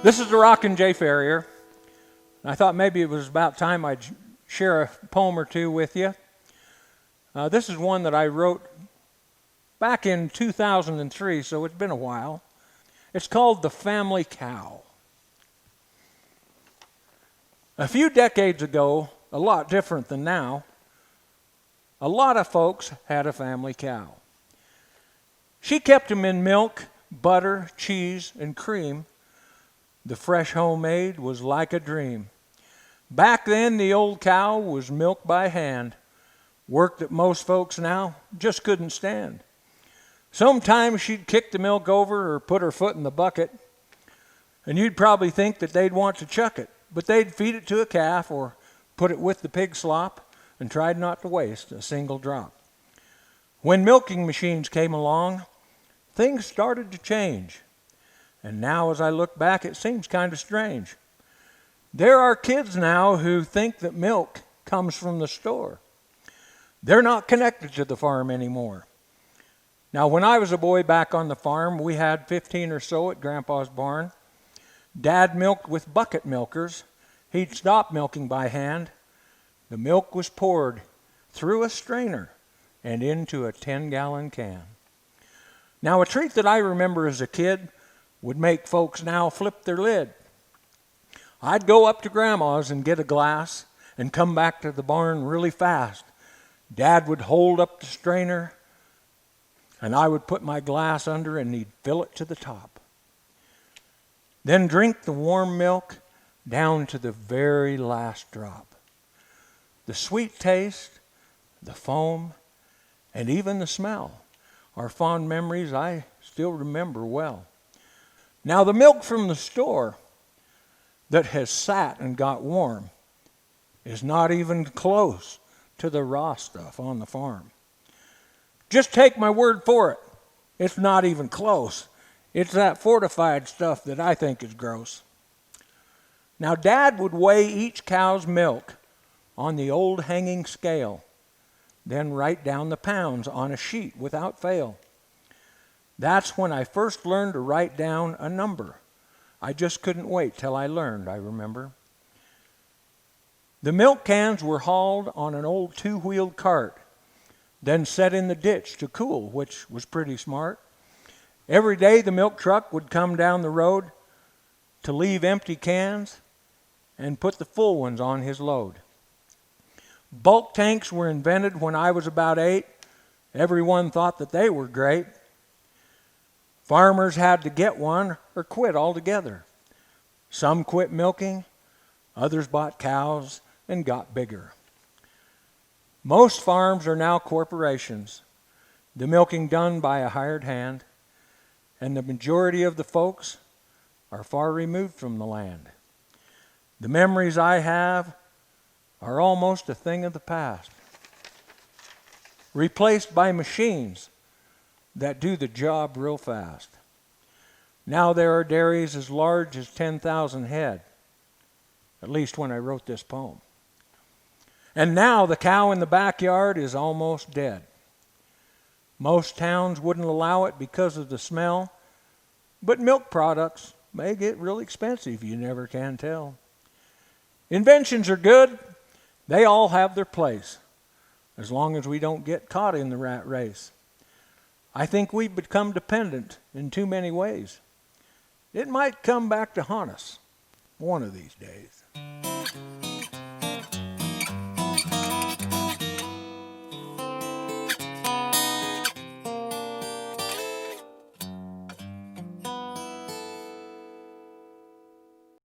This is the Rockin' Farrier. I thought maybe it was about time I'd share a poem or two with you. This is one that I wrote back in 2003, so it's been a while. It's called The Family Cow. A few decades ago, a lot different than now, a lot of folks had a family cow. She kept them in milk, butter, cheese, and cream. The fresh homemade was like a dream. Back then, the old cow was milked by hand, work that most folks now just couldn't stand. Sometimes she'd kick the milk over or put her foot in the bucket, and you'd probably think that they'd want to chuck it, but they'd feed it to a calf or put it with the pig slop and tried not to waste a single drop. When milking machines came along, things started to change. And now as I look back, it seems kind of strange. There are kids now who think that milk comes from the store. They're not connected to the farm anymore. Now, when I was a boy back on the farm, we had 15 or so at Grandpa's barn. Dad milked with bucket milkers. He'd stop milking by hand. The milk was poured through a strainer and into a 10-gallon can. Now, a treat that I remember as a kid would make folks now flip their lid. I'd go up to Grandma's and get a glass and come back to the barn really fast. Dad would hold up the strainer, and I would put my glass under and he'd fill it to the top. Then drink the warm milk down to the very last drop. The sweet taste, the foam, and even the smell are fond memories I still remember well. Now, the milk from the store that has sat and got warm is not even close to the raw stuff on the farm. Just take my word for it. It's not even close. It's that fortified stuff that I think is gross. Now, Dad would weigh each cow's milk on the old hanging scale, then write down the pounds on a sheet without fail. That's when I first learned to write down a number. I just couldn't wait till I learned, I remember. The milk cans were hauled on an old two-wheeled cart, then set in the ditch to cool, which was pretty smart. Every day the milk truck would come down the road to leave empty cans and put the full ones on his load. Bulk tanks were invented when I was about 8. Everyone thought that they were great. Farmers had to get one or quit altogether. Some quit milking, others bought cows and got bigger. Most farms are now corporations, the milking done by a hired hand, and the majority of the folks are far removed from the land. The memories I have are almost a thing of the past, replaced by machines that do the job real fast. Now there are dairies as large as 10,000 head, at least when I wrote this poem. And now the cow in the backyard is almost dead. Most towns wouldn't allow it because of the smell, but milk products may get real expensive, you never can tell. Inventions are good. They all have their place, as long as we don't get caught in the rat race. I think we've become dependent in too many ways. It might come back to haunt us one of these days.